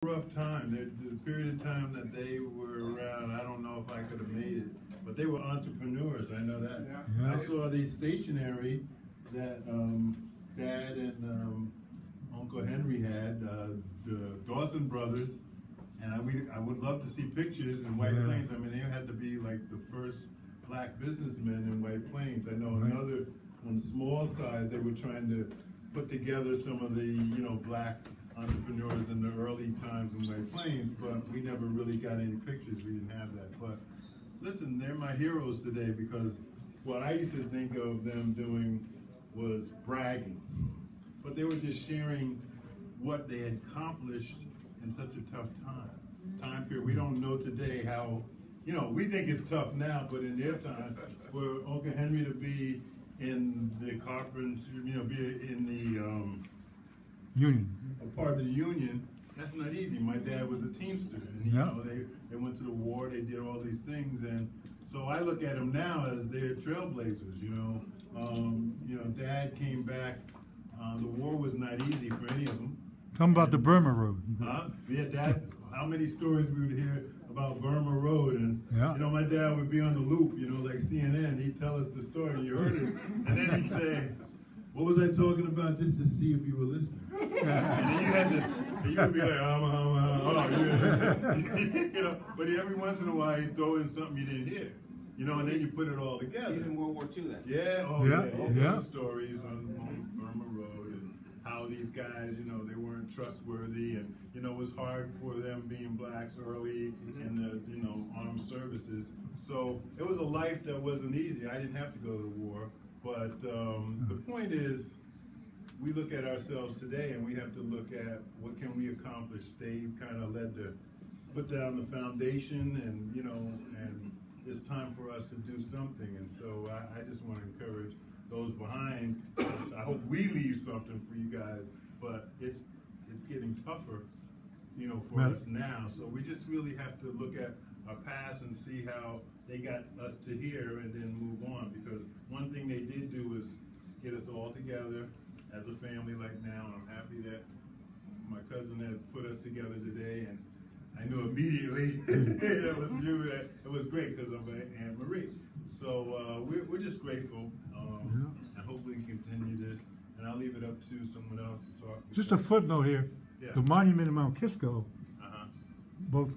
Rough time. The period of time that they were around, I don't know if I could have made it, but they were entrepreneurs. I know that. Yeah. I saw the stationery that Dad and Uncle Henry had, the Dawson brothers, and I would love to see pictures in White Plains. I mean, they had to be like the first black businessmen in White Plains. I know another, on the small side, they were trying to put together some of the, black entrepreneurs in the early times in White Plains, but we never really got any pictures. We didn't have that. But listen, they're my heroes today because what I used to think of them doing was bragging, but they were just sharing what they had accomplished in such a tough time period. We don't know today how, we think it's tough now, but in their time, for Uncle Henry to be in the carpenters, be in the Union. a part of the union, that's not easy. My dad was a Teamster, and they went to the war, they did all these things, and so I look at them now as they're trailblazers. Dad came back. The war was not easy for any of them. Tell them about the Burma Road. Yeah, Dad. How many stories we would hear about Burma Road, and my dad would be on the loop, like CNN. He'd tell us the story, and you heard it, and then he'd say, "What was I talking about?" Just to see if you were listening. And then you had to, you would be like, yeah. But every once in a while he'd throw in something you didn't hear, and then you put it all together. Even World War II, that's All stories on Burma Road and how these guys, they weren't trustworthy, and it was hard for them being blacks early in the armed services. So it was a life that wasn't easy. I didn't have to go to the war, but the point is, we look at ourselves today and we have to look at what can we accomplish. They kind of led to put down the foundation, and and it's time for us to do something. And so I just want to encourage those behind us. I hope we leave something for you guys, but it's getting tougher, for us now. So we just really have to look at our past and see how they got us to here and then move on, because one thing they did do was get us all together as a family like now, and I'm happy that my cousin had put us together today, and I knew immediately that was you, that it was great because of Aunt Marie. So we're just grateful, and hopefully we can continue this, and I'll leave it up to someone else to talk. Just a footnote here, the monument in Mount Kisco, both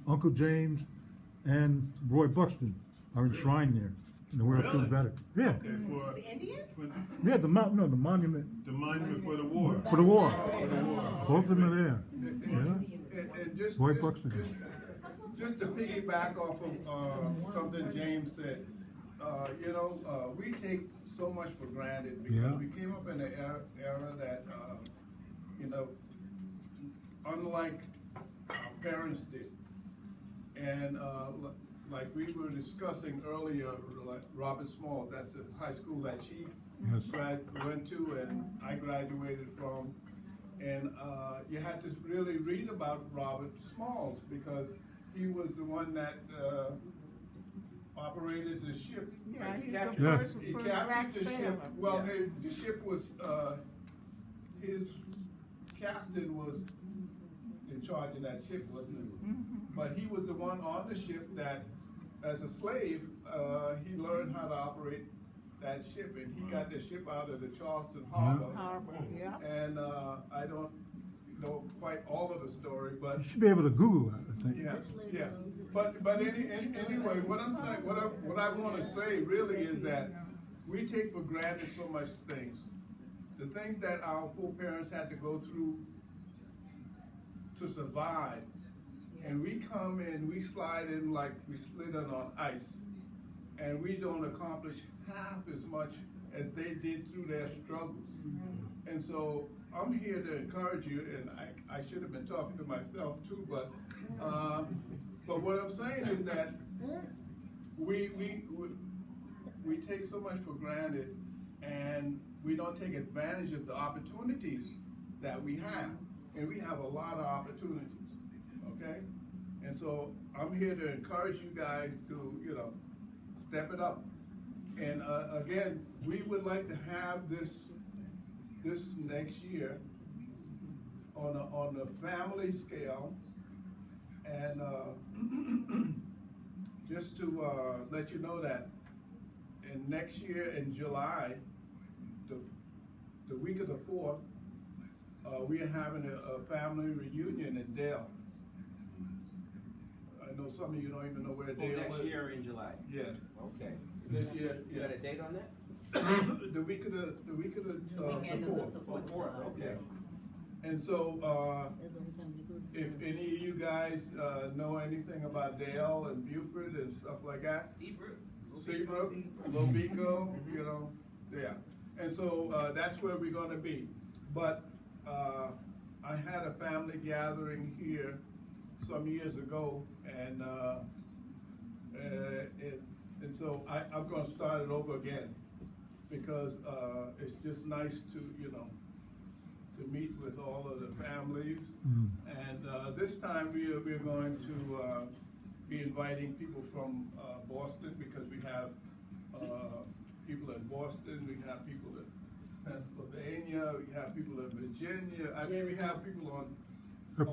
Uncle James and Roy Buxton are enshrined there. The world feels better. Yeah. Okay, for the Indians? The monument. The monument for the war. For the war. Both of them are there. And just to piggyback off of something James said, we take so much for granted because we came up in an era that, unlike our parents did. And like we were discussing earlier, like Robert Small, that's a high school that she went to and I graduated from. And you had to really read about Robert Smalls because he was the one that operated the ship. Yeah, he captured the ship. Well, the ship was, his captain was in charge of that ship, wasn't he? But he was the one on the ship that, as a slave, he learned how to operate that ship, and he got the ship out of the Charleston Harbor. And I don't know quite all of the story, but you should be able to Google it, I think. Yeah. But anyway, what I'm saying, what I want to say really is that we take for granted so much things. The things that our foreparents had to go through to survive. And we come in, we slide in like we slid on ice, and we don't accomplish half as much as they did through their struggles. And so I'm here to encourage you, and I should have been talking to myself too, but what I'm saying is that we take so much for granted, and we don't take advantage of the opportunities that we have, and we have a lot of opportunities. Okay? And so I'm here to encourage you guys to, step it up. And again, we would like to have this next year on the family scale, and just to let you know that in next year in July, the week of the 4th, we are having a family reunion in Dale. I know some of you don't even know where Dale is. Next year in July? Yes. Okay. This year, You got a date on that? the week of the 4th. Oh, 4th, okay. And so, if any of you guys know anything about Dale and Buford and stuff like that, Seabrook, Lobico, you know, yeah. And so that's where we're going to be. But I had a family gathering here some years ago, and so I'm going to start it over again, because it's just nice to, you know, to meet with all of the families. And this time we're going to be inviting people from Boston, because we have people in Boston, we have people in Pennsylvania, we have people in Virginia. I mean, we have people on.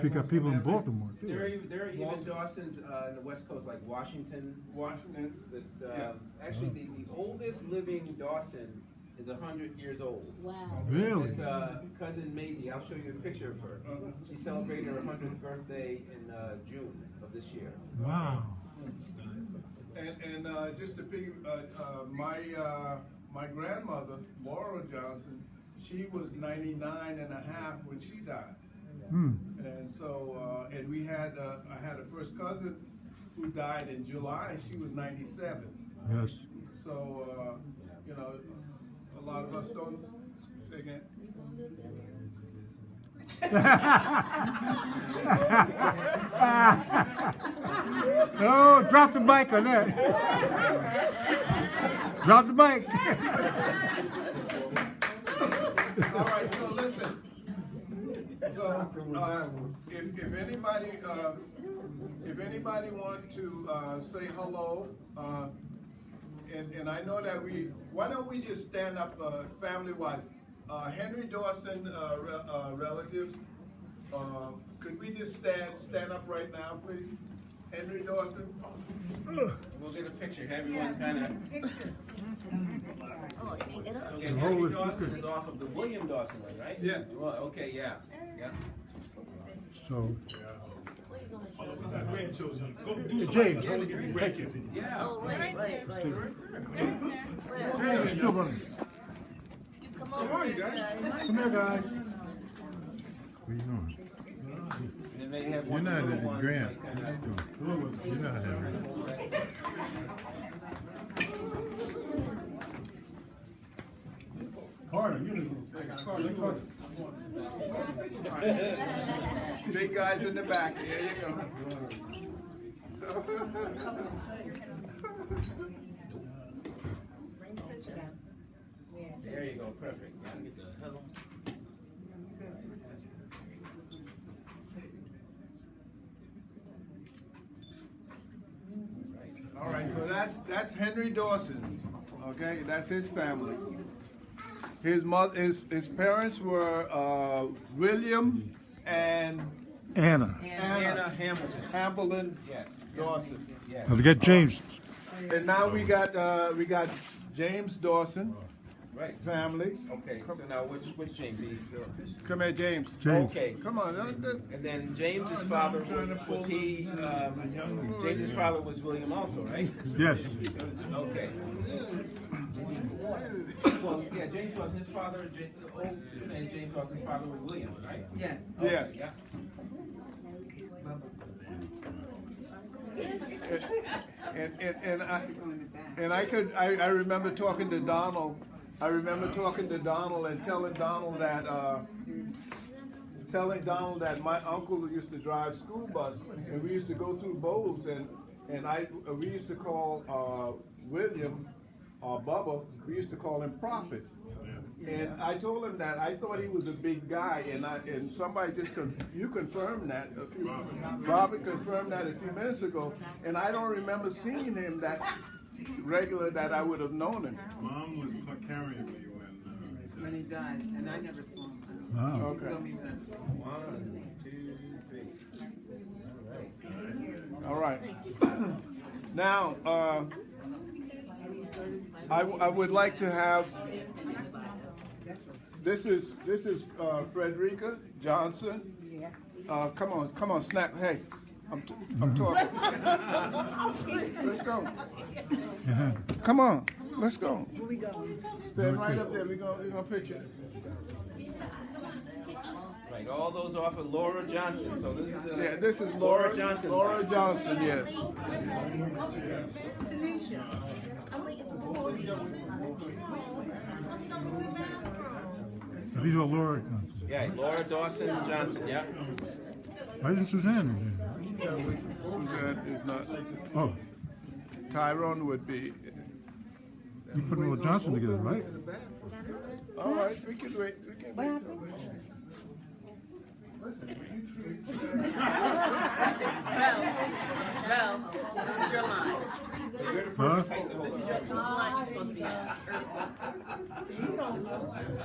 We got people in Baltimore too. There are even Dawson's in the West Coast, like Washington. Actually, the oldest living Dawson is 100 years old. Wow. Really? It's cousin Maisie. I'll show you a picture of her. She celebrated her 100th birthday in June of this year. Wow. And just to my grandmother, Laura Johnson, she was 99 and a half when she died. And so, and we had, I had a first cousin who died in July. She was 97. Yes. So, you know, a lot of us don't, say again. Oh, drop the mic on that. Drop the mic. All right, so listen. So, if anybody want to say hello, and I know that why don't we just stand up family-wise? Henry Dawson relatives, could we just stand up right now, please? Henry Dawson. We'll get a picture. Everyone kind of. Okay, The Henry whole Dawson is off of the William Dawson way, right? Yeah. Well, okay, yeah. So, Grandchildren, go do James, something. take it. Yeah. Oh, right. James is still running. Come on, you guys. Come here, guys. What are you doing? And they have You're one not little at the one, grant. like, What are you doing? You're not Henry. Carter, you Big guys in the back. There you go. There you go, perfect. All right, so that's Henry Dawson. Okay, that's his family. His parents were William and Anna. Anna Hamilton. Hamilton Yes. Dawson. Yes. Now we got James. And now we got James Dawson Right. family. Okay. So now which James? He's still. Come here, James. James. Okay. Come on. And then James's father was he? James's father was William also, right? Yes. Okay. Well, yeah, James was his father. And James was his father was William, right? Yes. Okay, Yes. Yeah. And I remember talking to Donald. I remember talking to Donald and telling Donald that my uncle used to drive school bus, and we used to go through Bowles, and we used to call William or Bubba, we used to call him Prophet. And I told him that I thought he was a big guy, and somebody you confirmed that. Robert confirmed that a few minutes ago, and I don't remember seeing him that regular that I would have known him. Mom was carrying me When he died, and I never saw him. Wow. Okay. 1, 2, 3. All right. Now, I would like to have. This is Frederica Johnson. Come on, snap. Hey, I'm talking. Let's go. Come on, let's go. Stand right up there. We're gonna picture. Right, all those off of Laura Johnson. So this is Yeah, this is Laura Johnson. Laura Johnson, yes. Tanisha, I'm waiting for Lord. These are Laura Johnson. Yeah, Laura Dawson Johnson. Yeah. Why isn't Suzanne in Suzanne is not. there? Oh, Tyrone would be. you put Laura Johnson together, right? All right, we can wait. Well, this is your line. Huh? This is your line. It's supposed to be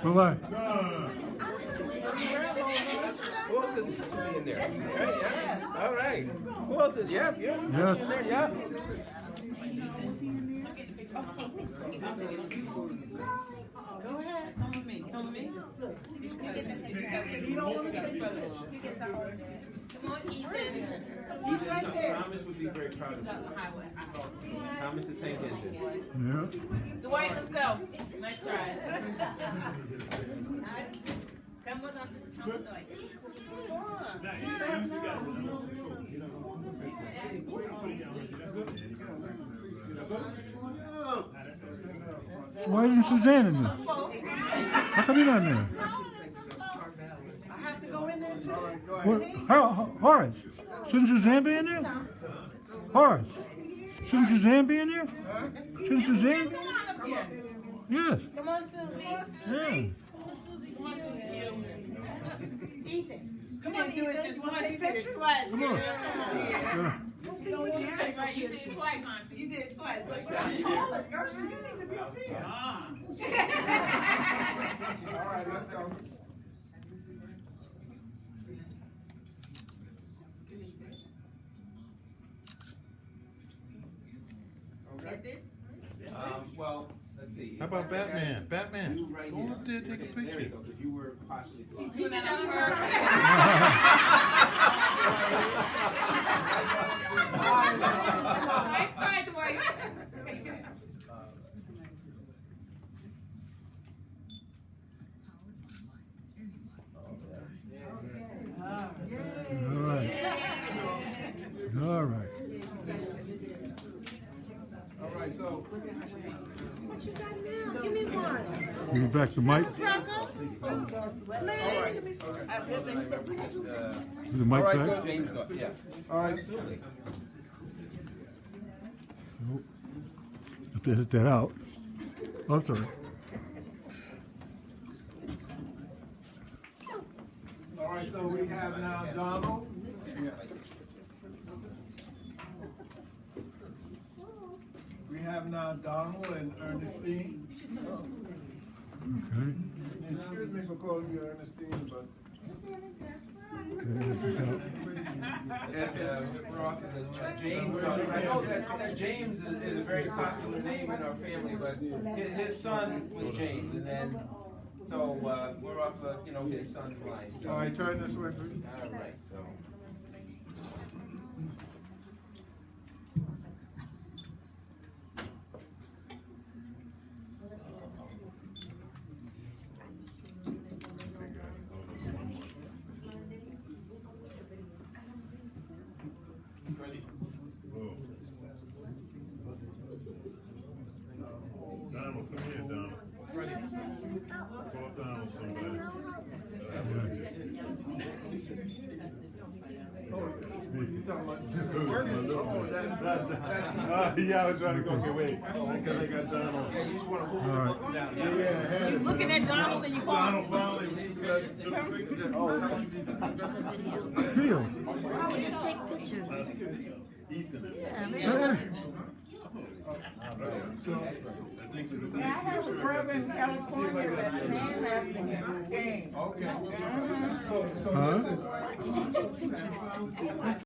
Well, I. Who else is in there? Right, yeah. All right. Who else is? Yep. Yes. In there, yep. Go ahead. Come with me. Come with me. You don't want to take photos. Come on, Ethan. He's right there. Thomas would be very proud of you. Thomas the tank engine. Yeah. Dwight, let's go. Nice try. Come with us. Come with Dwight. Why isn't Suzanne in this? How come you're not in there? I have to go in there too. What? Horace, shouldn't Suzanne be in there? Horace, shouldn't Suzanne be in there? Shouldn't Suzanne be in there? Yes. Come on, Susie. Yeah. Susie, come on, Susie. Ethan. Come on, Ethan. Just want to take pictures? Twice. Come on. Yeah. Yeah. Right, you did it twice, Auntie. You did it twice. Look, Gerson, you need to be up here. All right, let's go. That's it? Well, let's see. How about Batman? Batman, You right go here. up there, take a There you picture. go, 'cause you were partially blocked. You did that on her. Nice try, Dwight. All right. All right. All right, so What you got now? Give me one. Give me back the mic. Give the mic All right, back. so- James got, yeah. all right. Absolutely. Nope. Have to hit that out. Oh, I'm sorry. All right, so we have now Donald. We have now Donald and Ernestine. Okay. Excuse me for calling you Ernestine, but Okay, hit this out. And we're off to the James. I know that James is a very popular name in our family, but his son was James, and then so we're off, his son's line. So, all right, turn this way, please. all right, so. Donald, come here, Donald. Call Donald somebody. You talking about? Yeah, I was trying to go, okay, wait, because I got Donald. Yeah, you just want to hold All right. the book down. Yeah, I had it. Looking at Donald and you call him. Donald finally took a picture. Video. Oh, just take pictures. Ethan. Yeah, Hey, man. I think it's. I have a brother in California that's named after him, James. Okay. Mhm. So Huh? listen.